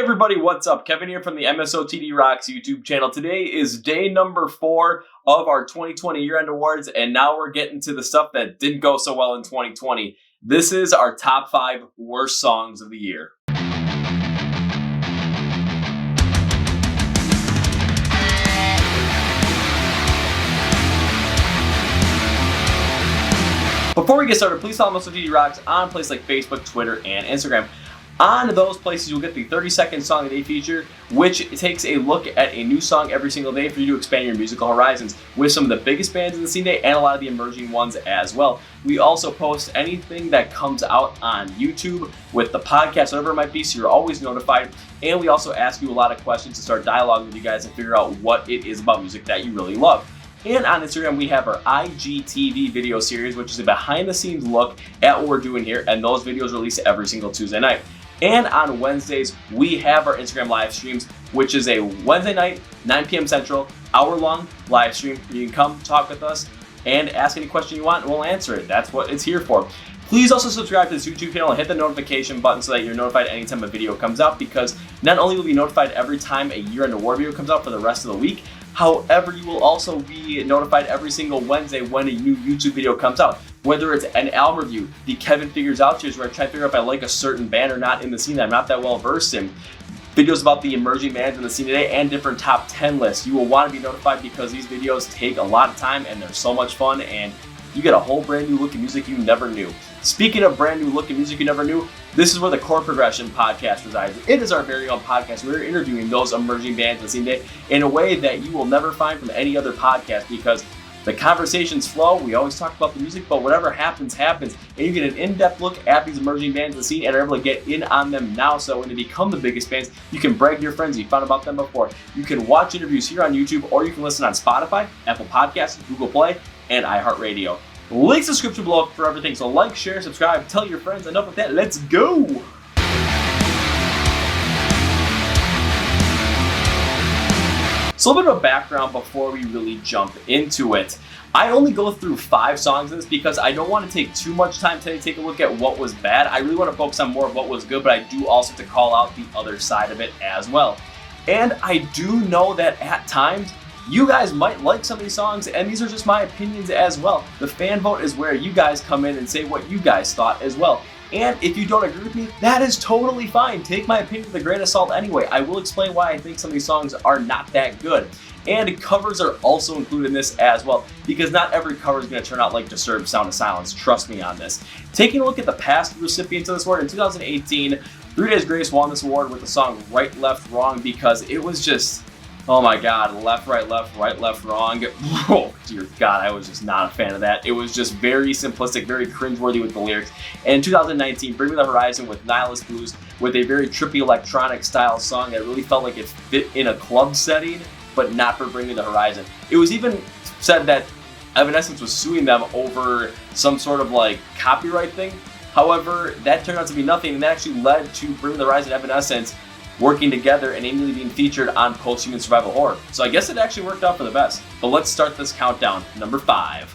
everybody, what's up? Kevin here from the MSOTD Rocks YouTube channel. Today is day number 4 of our 2020 year-end awards, and now we're getting to the stuff that didn't go so well in 2020. This is our top 5 worst songs of the year. Before we get started, please follow MSOTD Rocks on places like Facebook, Twitter, and Instagram. On those places, you'll get the 30-second Song of the Day feature, which takes a look at a new song every single day for you to expand your musical horizons with some of the biggest bands in the scene today and a lot of the emerging ones as well. We also post anything that comes out on YouTube with the podcast, whatever it might be, so you're always notified. And we also ask you a lot of questions to start dialogue with you guys and figure out what it is about music that you really love. And on Instagram, we have our IGTV video series, which is a behind-the-scenes look at what we're doing here, and those videos release every single Tuesday night. And on Wednesdays, we have our Instagram live streams, which is a Wednesday night, 9 p.m. Central, hour-long live stream. You can come talk with us and ask any question you want, and we'll answer it. That's what it's here for. Please also subscribe to this YouTube channel and hit the notification button so that you're notified anytime a video comes out, because not only will you be notified every time a year-end award video comes out for the rest of the week, however, you will also be notified every single Wednesday when a new YouTube video comes out. Whether it's an album review, the Kevin Figures Out series, where I try to figure out if I like a certain band or not in the scene that I'm not that well versed in, videos about the emerging bands in the scene today, and different top 10 lists. You will want to be notified because these videos take a lot of time and they're so much fun, and you get a whole brand new look at music you never knew. Speaking of brand new look at music you never knew, this is where the Chord Progression podcast resides. It is our very own podcast. We're interviewing those emerging bands in the scene today in a way that you will never find from any other podcast, because the conversations flow. We always talk about the music, but whatever happens, happens. And you get an in-depth look at these emerging bands in the scene and are able to get in on them now. So when they become the biggest bands, you can brag to your friends you found about them before. You can watch interviews here on YouTube, or you can listen on Spotify, Apple Podcasts, Google Play, and iHeart Radio. Links in the description below for everything. So like, share, subscribe, tell your friends. Enough with that. Let's go. So a little bit of background before we really jump into it. I only go through 5 songs in this because I don't want to take too much time today to take a look at what was bad. I really want to focus on more of what was good, but I do also have to call out the other side of it as well. And I do know that at times, you guys might like some of these songs, and these are just my opinions as well. The fan vote is where you guys come in and say what you guys thought as well. And if you don't agree with me, that is totally fine. Take my opinion with a grain of salt anyway. I will explain why I think some of these songs are not that good. And covers are also included in this as well, because not every cover is going to turn out like Disturbed Sound of Silence. Trust me on this. Taking a look at the past recipients of this award, in 2018, 3 Days Grace won this award with the song Right, Left, Wrong, because it was just, oh my god, left, right, left, wrong. Oh dear god, I was just not a fan of that. It was just very simplistic, very cringeworthy with the lyrics. And in 2019, Bring Me the Horizon with Nihilist Blues, with a very trippy electronic style song that really felt like it fit in a club setting, but not for Bring Me the Horizon. It was even said that Evanescence was suing them over some sort of like copyright thing. However, that turned out to be nothing, and that actually led to Bring Me the Horizon and Evanescence working together and immediately being featured on Post-Human Survival Horror. So I guess it actually worked out for the best. But let's start this countdown. Number 5.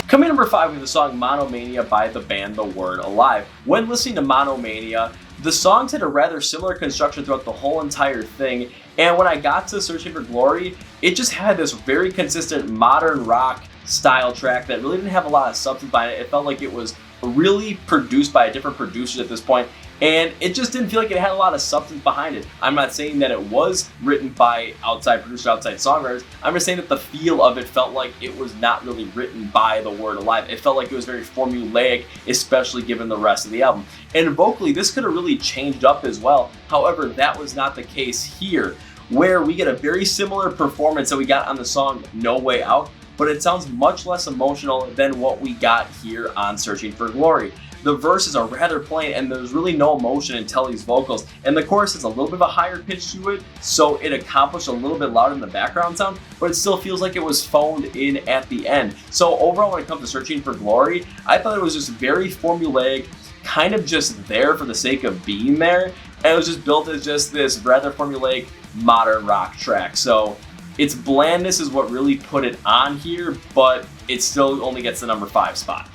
Coming in number 5 with the song Monomania by the band The Word Alive. When listening to Monomania, the songs had a rather similar construction throughout the whole entire thing, and when I got to Searching for Glory, it just had this very consistent modern rock style track that really didn't have a lot of substance behind it. It felt like it was really produced by a different producer at this point, and it just didn't feel like it had a lot of substance behind it. I'm not saying that it was written by outside producers, outside songwriters. I'm just saying that the feel of it felt like it was not really written by The Word Alive. It felt like it was very formulaic, especially given the rest of the album. And vocally, this could have really changed up as well. However, that was not the case here, where we get a very similar performance that we got on the song No Way Out, but it sounds much less emotional than what we got here on Searching for Glory. The verses are rather plain, and there's really no emotion in Telly's vocals, and the chorus has a little bit of a higher pitch to it, so it accomplished a little bit louder in the background sound, but it still feels like it was phoned in at the end. So overall, when it comes to Searching for Glory, I thought it was just very formulaic, kind of just there for the sake of being there, and it was just built as just this rather formulaic modern rock track. So Its blandness is what really put it on here, but it still only gets the number 5 spot.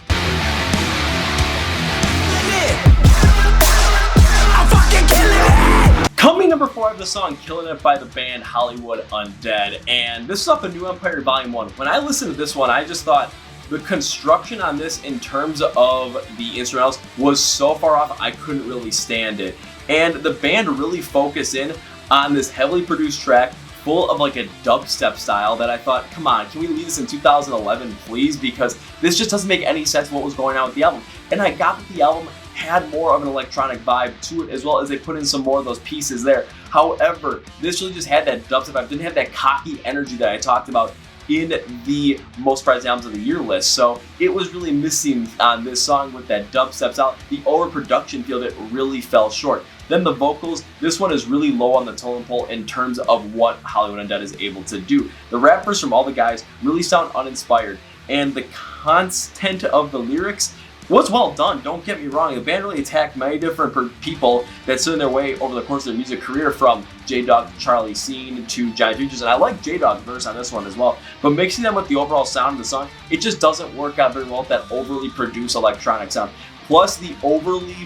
Coming number 4 of the song Killing It by the band Hollywood Undead, and this is off of New Empire Volume 1. When I listened to this one, I just thought the construction on this in terms of the instrumentals was so far off, I couldn't really stand it. And the band really focused in on this heavily produced track full of like a dubstep style that I thought, come on, can we leave this in 2011 please? Because this just doesn't make any sense what was going on with the album. And I got that the album had more of an electronic vibe to it, as well as they put in some more of those pieces there. However, this really just had that dubstep vibe, didn't have that cocky energy that I talked about in the most prized albums of the year list. So it was really missing on this song with that dubstep style. The overproduction feel that really fell short. Then the vocals, this one is really low on the totem pole in terms of what Hollywood Undead is able to do. The rappers from all the guys really sound uninspired, and the content of the lyrics was well done, don't get me wrong. The band really attacked many different people that stood in their way over the course of their music career, from J-Dog to Charlie Scene to Johnny Futures, and I like J-Dog's verse on this one as well. But mixing them with the overall sound of the song, it just doesn't work out very well with that overly produced electronic sound. Plus the overly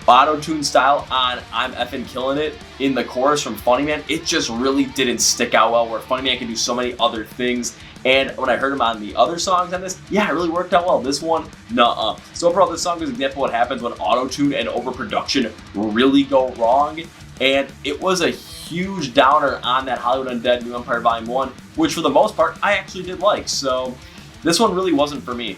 auto-tune style on I'm Effin' Killing It in the chorus from Funny Man, it just really didn't stick out well, where Funny Man can do so many other things. And when I heard him on the other songs on this, yeah, it really worked out well. This one, nuh-uh. So overall, this song is an example of what happens when auto-tune and overproduction really go wrong. And it was a huge downer on that Hollywood Undead New Empire Volume 1, which for the most part, I actually did like. So this one really wasn't for me.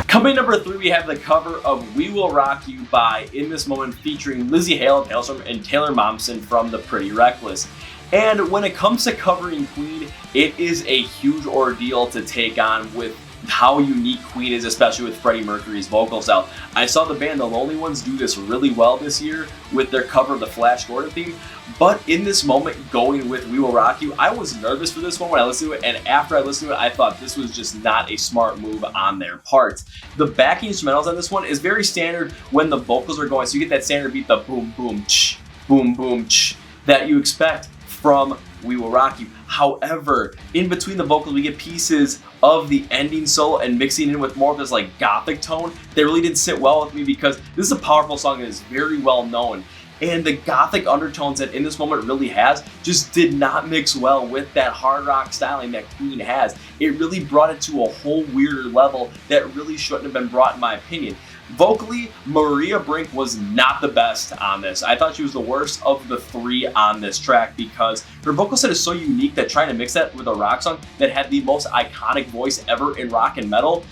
Coming number 3, we have the cover of We Will Rock You by In This Moment, featuring Lizzie Hale of Hailstorm and Taylor Momsen from The Pretty Reckless. And when it comes to covering Queen, it is a huge ordeal to take on with how unique Queen is, especially with Freddie Mercury's vocal style. I saw the band The Lonely Ones do this really well this year with their cover of the Flash Gordon theme, but In This Moment, going with We Will Rock You, I was nervous for this one when I listened to it, and after I listened to it, I thought this was just not a smart move on their part. The backing instrumentals on this one is very standard when the vocals are going, so you get that standard beat, the boom boom ch, boom boom ch, that you expect from We Will Rock You. However, in between the vocals, we get pieces of the ending solo and mixing in with more of this like gothic tone that really didn't sit well with me, because this is a powerful song that is very well known. And the gothic undertones that In This Moment really has just did not mix well with that hard rock styling that Queen has. It really brought it to a whole weirder level that really shouldn't have been brought, in my opinion. Vocally, Maria Brink was not the best on this. I thought she was the worst of the 3 on this track, because her vocal set is so unique that trying to mix that with a rock song that had the most iconic voice ever in rock and metal,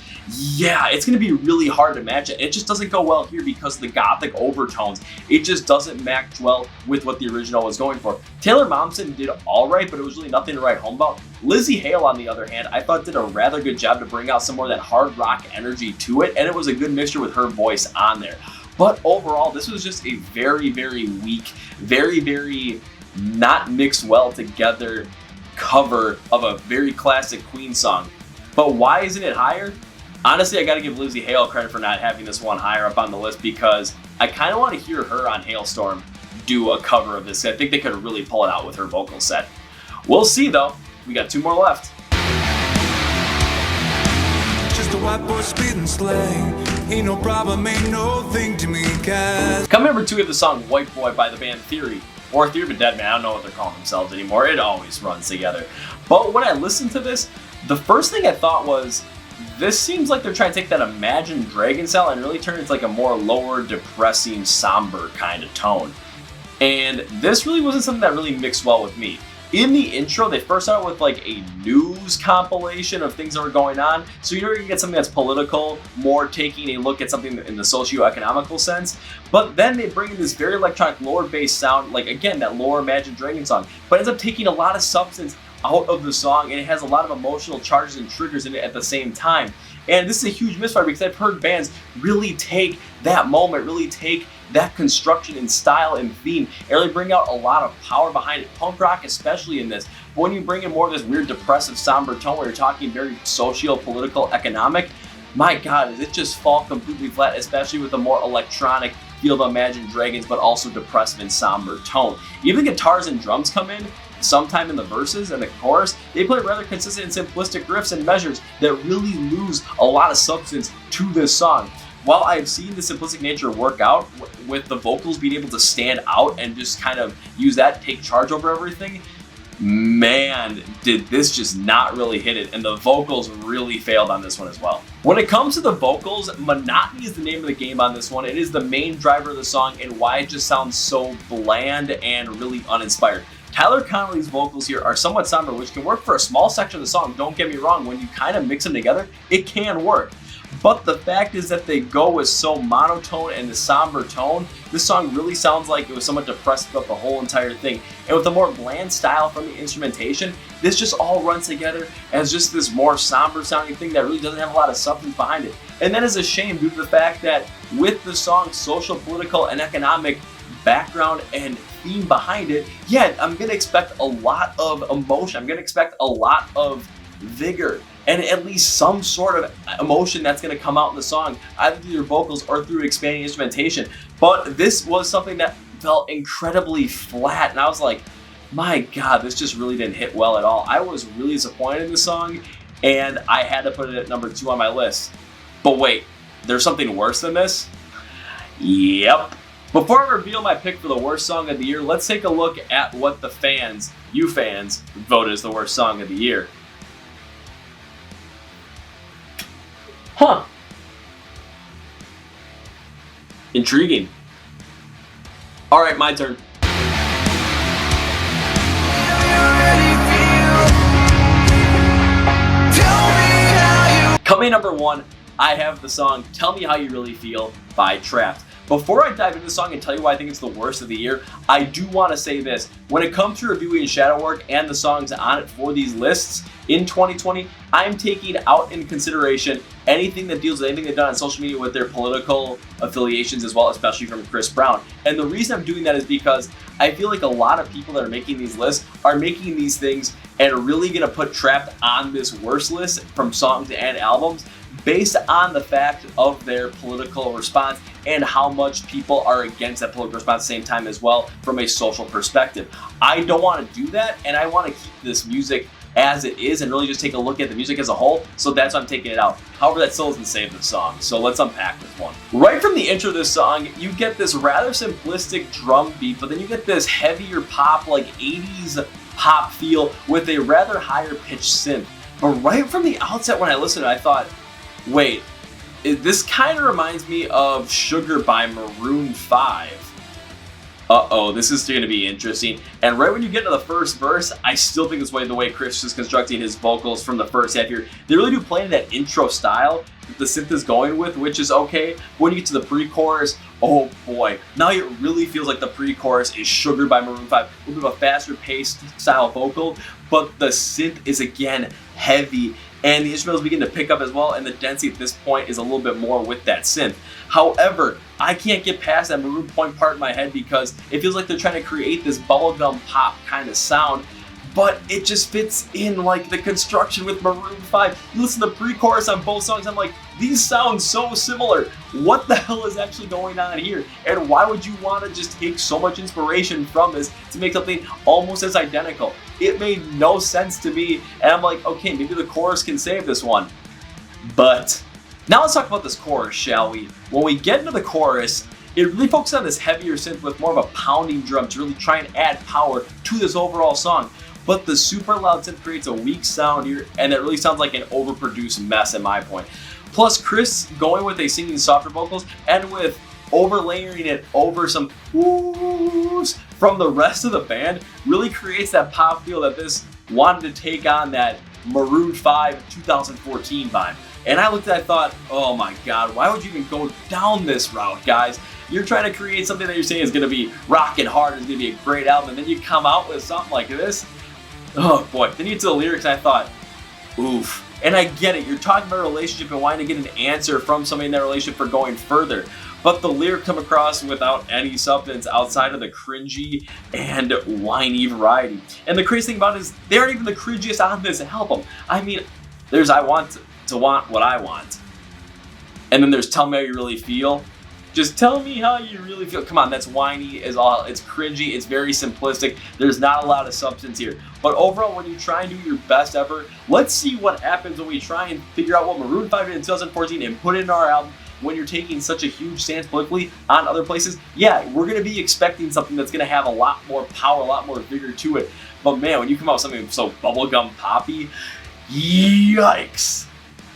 yeah, it's going to be really hard to match it. It just doesn't go well here because of the gothic overtones. It just doesn't match well with what the original was going for. Taylor Momsen did alright, but it was really nothing to write home about. Lizzie Hale, on the other hand, I thought did a rather good job to bring out some more of that hard rock energy to it, and it was a good mixture with her voice on there. But overall, this was just a very, very weak, very, very not mixed well together cover of a very classic Queen song. But why isn't it higher? Honestly, I gotta give Lizzie Hale credit for not having this one higher up on the list, because I kind of want to hear her on Hailstorm do a cover of this. I think they could really pull it out with her vocal set. We'll see though. We got 2 more left. Just a white boy speeding slang. Ain't no problem, ain't no thing to me, guys. Coming number 2 of the song White Boy by the band Theory, or Theory of a Dead Man. I don't know what they're calling themselves anymore. It always runs together. But when I listened to this, the first thing I thought was, this seems like they're trying to take that Imagine Dragon style and really turn it into like a more lower, depressing, somber kind of tone. And this really wasn't something that really mixed well with me. In the intro, they first start with like a news compilation of things that were going on. So you're going to get something that's political, more taking a look at something in the socio-economical sense. But then they bring in this very electronic, lower-based sound, like again, that lower Imagine Dragon song. But it ends up taking a lot of substance out of the song, and it has a lot of emotional charges and triggers in it at the same time. And this is a huge misfire, because I've heard bands really take that moment, really take that construction and style and theme, and really bring out a lot of power behind it. Punk rock especially in this. But when you bring in more of this weird depressive somber tone where you're talking very socio-political, economic, my god, does it just fall completely flat, especially with a more electronic Field of Imagined Dragons, but also depressive and somber tone. Even the guitars and drums come in sometime in the verses and the chorus. They play rather consistent and simplistic riffs and measures that really lose a lot of substance to this song. While I've seen the simplistic nature work out with the vocals being able to stand out and just kind of use that, take charge over everything, man, did this just not really hit it, and the vocals really failed on this one as well. When it comes to the vocals, monotony is the name of the game on this one. It is the main driver of the song and why it just sounds so bland and really uninspired. Tyler Connolly's vocals here are somewhat somber, which can work for a small section of the song. Don't get me wrong, when you kind of mix them together, it can work. But the fact is that they go with so monotone and the somber tone, this song really sounds like it was somewhat depressed throughout the whole entire thing. And with a more bland style from the instrumentation, this just all runs together as just this more somber sounding thing that really doesn't have a lot of substance behind it. And that is a shame due to the fact that with the song's social, political, and economic background and theme behind it, yeah, I'm gonna expect a lot of emotion. I'm gonna expect a lot of vigor and at least some sort of emotion that's going to come out in the song, either through your vocals or through expanding instrumentation. But this was something that felt incredibly flat, and I was like, my God, this just really didn't hit well at all. I was really disappointed in the song, and I had to put it at number 2 on my list. But wait, there's something worse than this? Yep. Before I reveal my pick for the worst song of the year, let's take a look at what the fans, you fans, voted as the worst song of the year. Huh. Intriguing. All right, my turn. Coming number 1, I have the song Tell Me How You Really Feel by Trapt. Before I dive into the song and tell you why I think it's the worst of the year, I do want to say this. When it comes to reviewing Shadowwork and the songs on it for these lists in 2020, I'm taking out in consideration anything that deals with anything they've done on social media with their political affiliations as well, especially from Chris Brown. And the reason I'm doing that is because I feel like a lot of people that are making these lists are making these things and are really going to put Trapt on this worst list from songs and albums based on the fact of their political response and how much people are against that political response at the same time as well from a social perspective. I don't want to do that, and I want to keep this music as it is and really just take a look at the music as a whole, so that's why I'm taking it out. However, that still doesn't save the song, so let's unpack this one. Right from the intro of this song, you get this rather simplistic drum beat, but then you get this heavier pop, like 80s pop feel with a rather higher pitched synth. But right from the outset when I listened to it, I thought, wait, this kind of reminds me of Sugar by Maroon 5. Uh-oh, this is going to be interesting. And right when you get to the first verse, I still think this way, the way Chris is constructing his vocals from the first half here, they really do play in that intro style that the synth is going with, which is okay. When you get to the pre-chorus, oh boy, now it really feels like the pre-chorus is Sugar by Maroon 5. A little bit of a faster paced style vocal, but the synth is again heavy, and the instrumentals begin to pick up as well, and the density at this point is a little bit more with that synth. However, I can't get past that Maroon Point part in my head because it feels like they're trying to create this bubblegum pop kind of sound, but it just fits in like the construction with Maroon 5. You listen to the pre-chorus on both songs, I'm like, these sound so similar. What the hell is actually going on here? And why would you want to just take so much inspiration from this to make something almost as identical? It made no sense to me, and I'm like, okay, maybe the chorus can save this one. But now let's talk about this chorus, shall we? When we get into the chorus, it really focuses on this heavier synth with more of a pounding drum to really try and add power to this overall song. But the super loud synth creates a weak sound here, and it really sounds like an overproduced mess at my point. Plus, Chris going with a singing softer vocals and with overlaying it over some whoos from the rest of the band really creates that pop feel that this wanted to take on that Maroon 5 2014 vibe. And I looked at it, I thought, oh my God, why would you even go down this route, guys? You're trying to create something that you're saying is going to be rockin' hard, it's going to be a great album, and then you come out with something like this. Oh boy, then you get to the lyrics and I thought, oof. And I get it, you're talking about a relationship and wanting to get an answer from somebody in that relationship for going further. But the lyric come across without any substance outside of the cringy and whiny variety. And the crazy thing about it is they aren't even the cringiest on this album. I mean, there's I Want to Want What I Want. And then there's Tell Me How You Really Feel. Just tell me how you really feel. Come on, that's whiny as all. It's cringy. It's very simplistic. There's not a lot of substance here. But overall, when you try and do your best effort, let's see what happens when we try and figure out what Maroon 5 did in 2014 and put it in our album. When you're taking such a huge stance politically on other places, yeah, we're going to be expecting something that's going to have a lot more power, a lot more vigor to it. But man, when you come out with something so bubblegum poppy, yikes.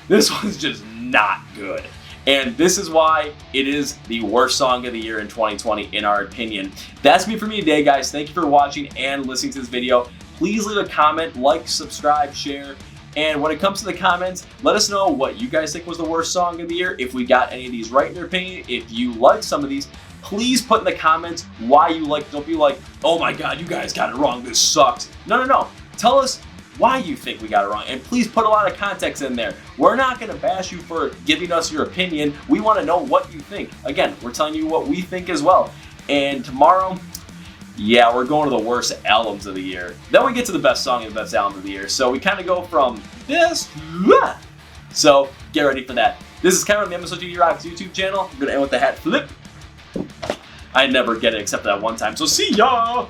This one's just not good. And this is why it is the worst song of the year in 2020, in our opinion. That's me for me today, guys. Thank you for watching and listening to this video. Please leave a comment, like, subscribe, share. And when it comes to the comments, let us know what you guys think was the worst song of the year. If we got any of these right in your opinion, if you like some of these, please put in the comments why you like. Don't be like, oh my god, you guys got it wrong, this sucks. No. Tell us why you think we got it wrong, and please put a lot of context in there. We're not going to bash you for giving us your opinion. We want to know what you think. Again, we're telling you what we think as well. And tomorrow, yeah, we're going to the worst albums of the year. Then we get to the best song and the best album of the year. So we kind of go from this, so get ready for that. This is Cameron, the MSOTD Rocks YouTube channel. I'm going to end with the hat flip. I never get it except that one time, so see ya!